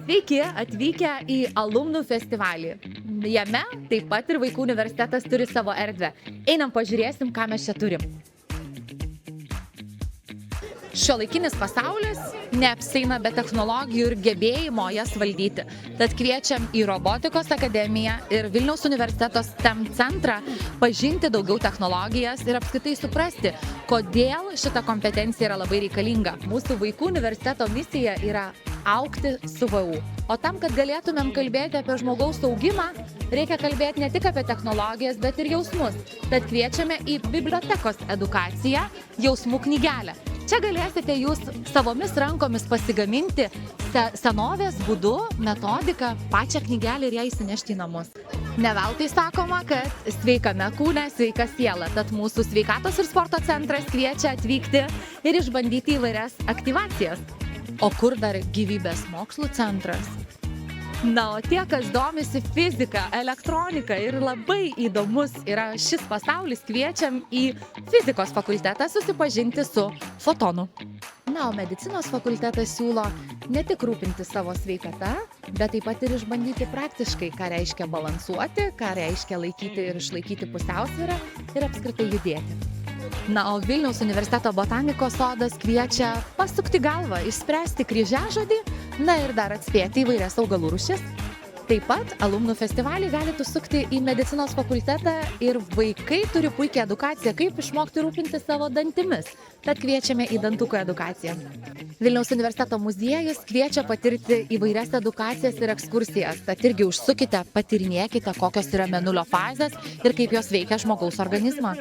Sveiki atvykę į alumnų festivalį. Jame taip pat ir Vaikų universitetas turi savo erdvę. Einam pažiūrėsim, ką mes čia turim. Šiuolaikinis pasaulis neapsieina be technologijų ir gebėjimo jas valdyti. Tad kviečiam į Robotikos akademiją ir Vilniaus universiteto STEM centrą pažinti daugiau technologijas ir apskritai suprasti, kodėl šita kompetencija yra labai reikalinga. Mūsų Vaikų universiteto misija yra augti su VU. O tam, kad galėtumėm kalbėti apie žmogaus augimą, reikia kalbėti ne tik apie technologijas, bet ir jausmus. Tad kviečiame į bibliotekos edukaciją Jausmų knygelę. Čia galėsite jūs savomis rankomis pasigaminti senovės būdu, metodiką, pačią knygelę ir ją įsinešti į namus. Ne veltui sakoma, kad sveikame kūne, sveika siela. Tad mūsų sveikatos ir sporto centras kviečia atvykti ir išbandyti įvairias aktyvacijas. O kur dar gyvybės mokslų centras? Na, o tie, kas domisi fizika, elektronika ir labai įdomus yra šis pasaulis, kviečiam į fizikos fakultetą susipažinti su fotonu. Na, o medicinos fakultetas siūlo ne tik rūpinti savo sveikata, bet taip pat ir išbandyti praktiškai, ką reiškia balansuoti, ką reiškia laikyti ir išlaikyti pusiausvyrą ir apskritai judėti. Na, o Vilniaus universiteto botanikos sodas kviečia pasukti galvą, išspręsti kryžiažodį, na ir dar atspėti įvairias augalų rūšis. Taip pat alumnų festivalį galite užsukti į medicinos fakultetą ir vaikai turi puikią edukaciją, kaip išmokti rūpinti savo dantimis. Tad kviečiame į dantukų edukaciją. Vilniaus universiteto muziejus kviečia patirti įvairias edukacijas ir ekskursijas. Tad irgi užsukite, patyrinėkite, kokios yra mėnulio fazės ir kaip jos veikia žmogaus organizmą.